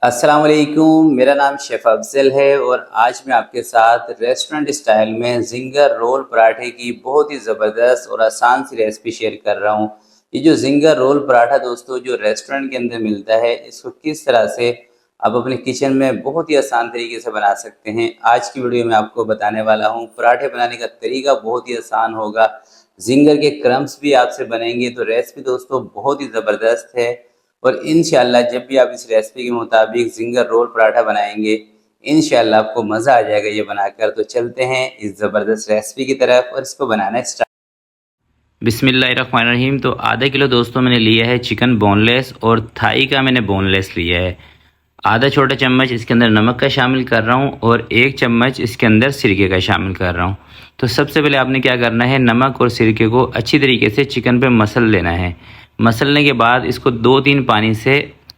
अस्सलाम वालेकुम, मेरा नाम शेफ़ अफ़ज़ल है और आज मैं आपके साथ रेस्टोरेंट स्टाइल में ज़िंगर रोल पराठे की बहुत ही ज़बरदस्त और आसान सी रेसिपी शेयर कर रहा हूँ। ये जो ज़िंगर रोल पराठा दोस्तों जो रेस्टोरेंट के अंदर मिलता है, इसको किस तरह से आप अपने किचन में बहुत ही आसान तरीके से बना सकते हैं। आज की वीडियो में आपको बताने वाला हूँ। पराठे बनाने का तरीका बहुत ही आसान होगा, ज़िंगर के क्रम्स भी आपसे बनेंगे, तो रेसिपी दोस्तों बहुत ही ज़बरदस्त है। और इंशाल्लाह जब भी आप इस रेसिपी के मुताबिक ज़िंगर रोल पराठा बनाएंगे, इंशाल्लाह आपको मज़ा आ जाएगा ये बनाकर। तो चलते हैं इस ज़बरदस्त रेसिपी की तरफ और इसको बनाना स्टार्ट। बिस्मिल्लाहिर्रहमानिर्रहीम। तो आधा किलो दोस्तों मैंने लिया है चिकन बोनलेस और थाई का मैंने बोनलेस लिया है। आधा छोटा चम्मच इसके अंदर नमक का शामिल कर रहा हूँ और 1 चम्मच इसके अंदर सिरके का शामिल कर रहा हूँ। तो सबसे पहले आपने क्या करना है, नमक और सिरके को अच्छी तरीके से चिकन पे मसल लेना है। मसलने के बाद इसको 2-3 पानी से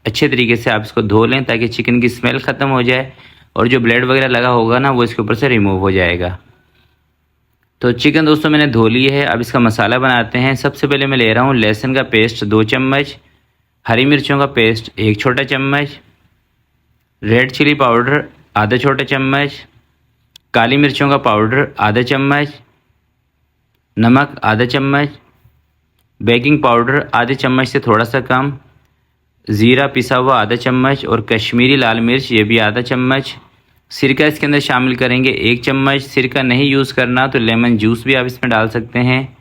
अच्छे तरीके से आप इसको धो लें ताकि चिकन की स्मेल ख़त्म हो जाए और जो ब्लड वगैरह लगा होगा ना वो इसके ऊपर से रिमूव हो जाएगा। तो चिकन दोस्तों मैंने धो ली है। अब इसका मसाला बनाते हैं। सबसे पहले मैं ले रहा हूँ लहसुन का पेस्ट 2 चम्मच, हरी मिर्चों का पेस्ट 1 छोटा चम्मच, रेड चिली पाउडर आधा छोटा चम्मच, काली मिर्चों का पाउडर आधा चम्मच, नमक आधा चम्मच, बेकिंग पाउडर आधे चम्मच से थोड़ा सा कम, ज़ीरा पिसा हुआ आधा चम्मच और कश्मीरी लाल मिर्च ये भी आधा चम्मच। सिरका इसके अंदर शामिल करेंगे 1 चम्मच। सिरका नहीं यूज़ करना तो लेमन जूस भी आप इसमें डाल सकते हैं।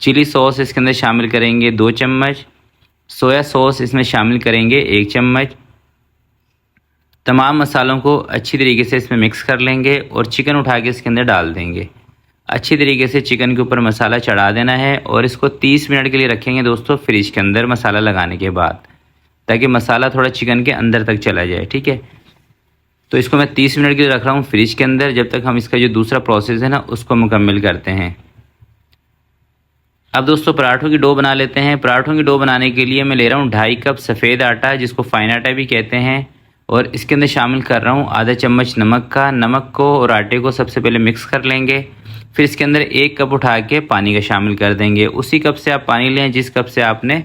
चिली सॉस इसके अंदर शामिल करेंगे 2 चम्मच। सोया सॉस इसमें शामिल करेंगे 1 चम्मच। तमाम मसालों को अच्छी तरीके से इसमें मिक्स कर लेंगे और चिकन उठा के इसके अंदर डाल देंगे। अच्छी तरीके से चिकन के ऊपर मसाला चढ़ा देना है और इसको 30 मिनट के लिए रखेंगे दोस्तों फ्रिज के अंदर मसाला लगाने के बाद, ताकि मसाला थोड़ा चिकन के अंदर तक चला जाए। ठीक है, तो इसको मैं 30 मिनट के लिए रख रहा हूँ फ्रिज के अंदर, जब तक हम इसका जो दूसरा प्रोसेस है ना उसको मुकम्मल करते हैं। अब दोस्तों पराठों की डो बना लेते हैं। पराठों की डो बनाने के लिए मैं ले रहा हूँ 2.5 कप सफ़ेद आटा, जिसको फाइन आटा भी कहते हैं, और इसके अंदर शामिल कर रहा हूँ आधा चम्मच नमक का। नमक को और आटे को सबसे पहले मिक्स कर लेंगे। फिर इसके अंदर 1 कप उठा के पानी का शामिल कर देंगे। उसी कप से आप पानी लें जिस कप से आपने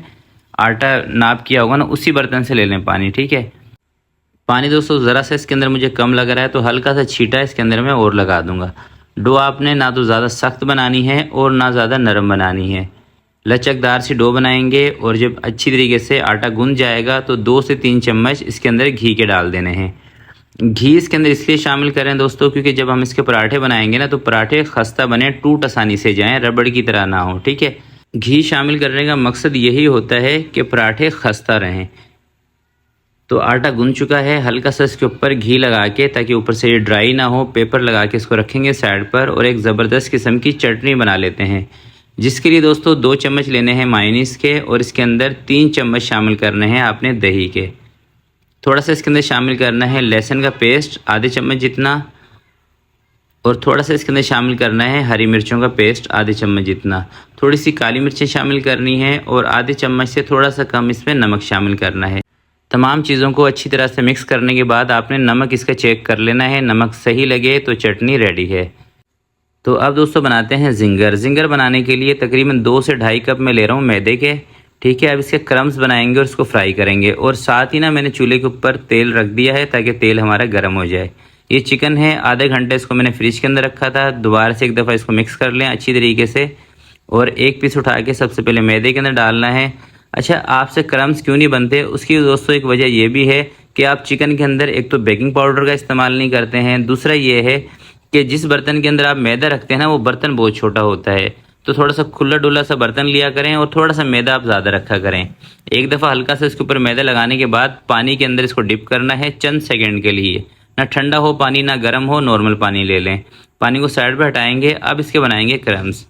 आटा नाप किया होगा ना, उसी बर्तन से ले लें पानी। ठीक है, पानी दोस्तों ज़रा सा इसके अंदर मुझे कम लग रहा है तो हल्का सा छींटा इसके अंदर मैं और लगा दूंगा। डो आपने ना तो ज़्यादा सख्त बनानी है और ना ज़्यादा नरम बनानी है, लचकदार सी डो बनाएंगे। और जब अच्छी तरीके से आटा गूंथ जाएगा तो 2 से 3 चम्मच इसके अंदर घी के डाल देने हैं। घी इसके अंदर इसलिए शामिल करें दोस्तों क्योंकि जब हम इसके पराठे बनाएंगे ना तो पराठे खस्ता बने, टूट आसानी से जाएं, रबड़ की तरह ना हो। ठीक है, घी शामिल करने का मकसद यही होता है कि पराठे खस्ता रहें। तो आटा गूंथ चुका है, हल्का सा इसके ऊपर घी लगा के, ताकि ऊपर से ये ड्राई ना हो, पेपर लगा के इसको रखेंगे साइड पर। और एक ज़बरदस्त किस्म की चटनी बना लेते हैं, जिसके लिए दोस्तों 2 चम्मच लेने हैं मायोनीज़ के और इसके अंदर 3 चम्मच शामिल करने हैं आपने दही के। थोड़ा सा इसके अंदर शामिल करना है लहसुन का पेस्ट आधे चम्मच जितना, और थोड़ा सा इसके अंदर शामिल करना है हरी मिर्चों का पेस्ट आधे चम्मच जितना। थोड़ी सी काली मिर्चें शामिल करनी है और आधे चम्मच से थोड़ा सा कम इसमें नमक शामिल करना है। तमाम चीज़ों को अच्छी तरह से मिक्स करने के बाद आपने नमक इसका चेक कर लेना है, नमक सही लगे तो चटनी रेडी है। तो अब दोस्तों बनाते हैं ज़िंगर। ज़िंगर बनाने के लिए तकरीबन 2 से 2.5 कप मैं ले रहा हूँ मैदे के। ठीक है, अब इसके क्रम्स बनाएंगे और इसको फ्राई करेंगे। और साथ ही ना मैंने चूल्हे के ऊपर तेल रख दिया है ताकि तेल हमारा गर्म हो जाए। ये चिकन है, आधे घंटे इसको मैंने फ्रिज के अंदर रखा था। दोबारा से एक दफ़ा इसको मिक्स कर लें अच्छी तरीके से और एक पीस उठा के सबसे पहले मैदे के अंदर डालना है। अच्छा, आपसे क्रम्स क्यों नहीं बनते, उसकी दोस्तों एक वजह यह भी है कि आप चिकन के अंदर एक तो बेकिंग पाउडर का इस्तेमाल नहीं करते हैं, दूसरा ये है कि जिस बर्तन के अंदर आप मैदा रखते हैं ना वो बर्तन बहुत छोटा होता है। तो थोड़ा सा खुला डुला सा बर्तन लिया करें और थोड़ा सा मैदा आप ज़्यादा रखा करें। एक दफ़ा हल्का सा इसके ऊपर मैदा लगाने के बाद पानी के अंदर इसको डिप करना है चंद सेकंड के लिए। ना ठंडा हो पानी ना गर्म हो, नॉर्मल पानी ले लें। पानी को साइड पर हटाएंगे। अब इसके बनाएंगे क्रम्स।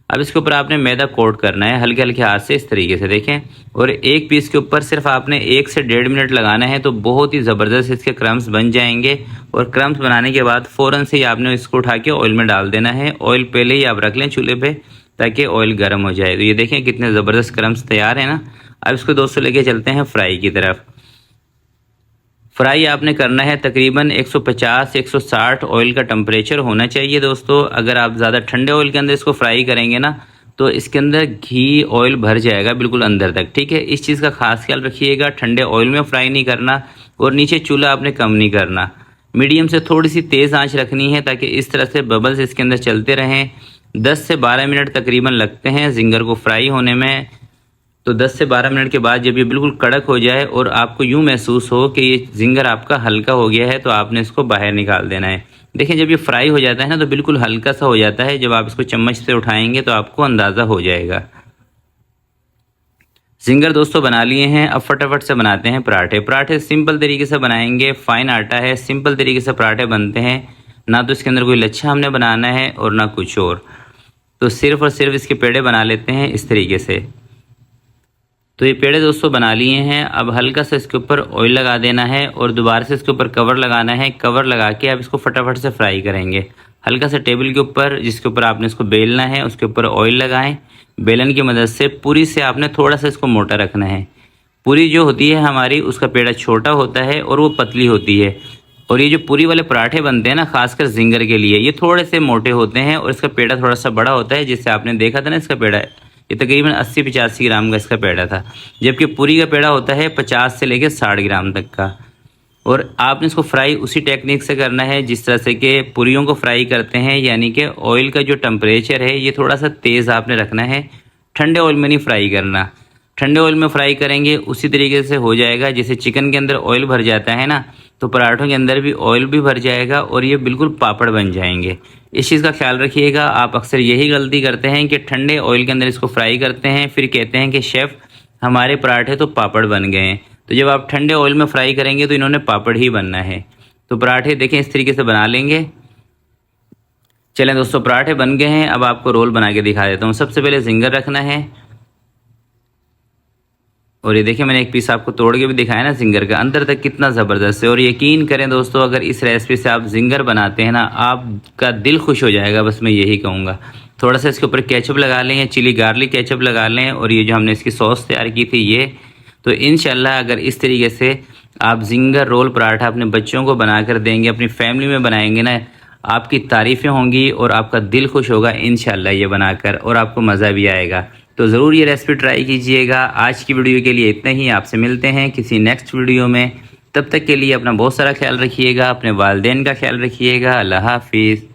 अब इसके ऊपर आपने मैदा कोट करना है हल्के हल्के हाथ से, इस तरीके से देखें। और एक पीस के ऊपर सिर्फ आपने 1 से 1.5 मिनट लगाना है तो बहुत ही ज़बरदस्त इसके क्रम्स बन जाएंगे। और क्रम्स बनाने के बाद फ़ौरन से ही आपने इसको उठा के ऑयल में डाल देना है। ऑयल पहले ही आप रख लें चूल्हे पे ताकि ऑयल गर्म हो जाए। तो ये देखें कितने ज़बरदस्त क्रम्स तैयार हैं ना। अब इसको दोस्तों लेके चलते हैं फ्राई की तरफ। फ्राई आपने करना है तकरीबन 150 से 160 ऑयल का टेम्परेचर होना चाहिए दोस्तों। अगर आप ज़्यादा ठंडे ऑयल के अंदर इसको फ्राई करेंगे ना तो इसके अंदर घी ऑयल भर जाएगा बिल्कुल अंदर तक। ठीक है, इस चीज़ का खास ख्याल रखिएगा, ठंडे ऑयल में फ्राई नहीं करना। और नीचे चूल्हा आपने कम नहीं करना, मीडियम से थोड़ी सी तेज़ आंच रखनी है ताकि इस तरह से बबल्स इसके अंदर चलते रहें। 10 से 12 मिनट तकरीबन लगते हैं जिंगर को फ्राई होने में। तो 10 से 12 मिनट के बाद जब ये बिल्कुल कड़क हो जाए और आपको यूँ महसूस हो कि ये जिंगर आपका हल्का हो गया है, तो आपने इसको बाहर निकाल देना है। देखिए जब ये फ्राई हो जाता है ना तो बिल्कुल हल्का सा हो जाता है, जब आप इसको चम्मच से उठाएंगे तो आपको अंदाज़ा हो जाएगा। जिंगर दोस्तों बना लिए हैं, अब फटाफट से बनाते हैं पराठे। पराठे सिंपल तरीके से बनाएंगे, फ़ाइन आटा है, सिंपल तरीके से पराठे बनते हैं, ना तो इसके अंदर कोई लच्छा हमने बनाना है और ना कुछ और। तो सिर्फ़ और सिर्फ इसके पेड़े बना लेते हैं इस तरीके से। तो ये पेड़े दोस्तों बना लिए हैं। अब हल्का सा इसके ऊपर ऑयल लगा देना है और दोबारा से इसके ऊपर कवर लगाना है। कवर लगा के अब इसको फटाफट से फ्राई करेंगे। हल्का सा टेबल के ऊपर जिसके ऊपर आपने इसको बेलना है उसके ऊपर ऑयल लगाएं। बेलन की मदद से पूरी से आपने थोड़ा सा इसको मोटा रखना है। पूरी जो होती है हमारी उसका पेड़ा छोटा होता है और वो पतली होती है। और ये जो पूरी वाले पराठे बनते हैं ना, खासकर जिंगर के लिए, ये थोड़े से मोटे होते हैं और इसका पेड़ा थोड़ा सा बड़ा होता है। जिससे आपने देखा था ना, इसका पेड़ा ये तकरीबन 80-85 ग्राम का इसका पेड़ा था, जबकि पूरी का पेड़ा होता है 50 से लेकर 60 ग्राम तक का। और आपने इसको फ्राई उसी टेक्निक से करना है जिस तरह से कि पूरियों को फ्राई करते हैं, यानी कि ऑयल का जो टेम्परेचर है ये थोड़ा सा तेज़ आपने रखना है, ठंडे ऑयल में नहीं फ्राई करना। ठंडे ऑयल में फ्राई करेंगे उसी तरीके से हो जाएगा जैसे चिकन के अंदर ऑयल भर जाता है ना, तो पराठों के अंदर भी ऑयल भी भर जाएगा और ये बिल्कुल पापड़ बन जाएंगे। इस चीज़ का ख्याल रखिएगा। आप अक्सर यही गलती करते हैं कि ठंडे ऑयल के अंदर इसको फ्राई करते हैं, फिर कहते हैं कि शेफ़ हमारे पराठे तो पापड़ बन गए हैं। तो जब आप ठंडे ऑयल में फ्राई करेंगे तो इन्होंने पापड़ ही बनना है। तो पराठे देखें इस तरीके से बना लेंगे। चलें दोस्तों, पराठे बन गए हैं। अब आपको रोल बना के दिखा देता हूँ। सबसे पहले जिंगर रखना है और ये देखिए मैंने एक पीस आपको तोड़ के भी दिखाया ना जिंगर का, अंदर तक कितना ज़बरदस्त है। और यकीन करें दोस्तों, अगर इस रेसिपी से आप जिंगर बनाते हैं ना, आपका दिल खुश हो जाएगा, बस मैं यही कहूँगा। थोड़ा सा इसके ऊपर केचप लगा लें या चिली गार्लिक केचप लगा लें, और ये जो हमने इसकी सॉस तैयार की थी ये, तो इंशाल्लाह अगर इस तरीके से आप जिंगर रोल पराठा अपने बच्चों को बना कर देंगे, अपनी फैमिली में बनाएंगे ना, आपकी तारीफ़ें होंगी और आपका दिल खुश होगा इंशाल्लाह ये बनाकर, और आपको मज़ा भी आएगा। तो ज़रूर ये रेसिपी ट्राई कीजिएगा। आज की वीडियो के लिए इतना ही। आपसे मिलते हैं किसी नेक्स्ट वीडियो में। तब तक के लिए अपना बहुत सारा ख्याल रखिएगा, अपने वालिदैन का ख्याल रखिएगा। अल्लाह हाफिज़।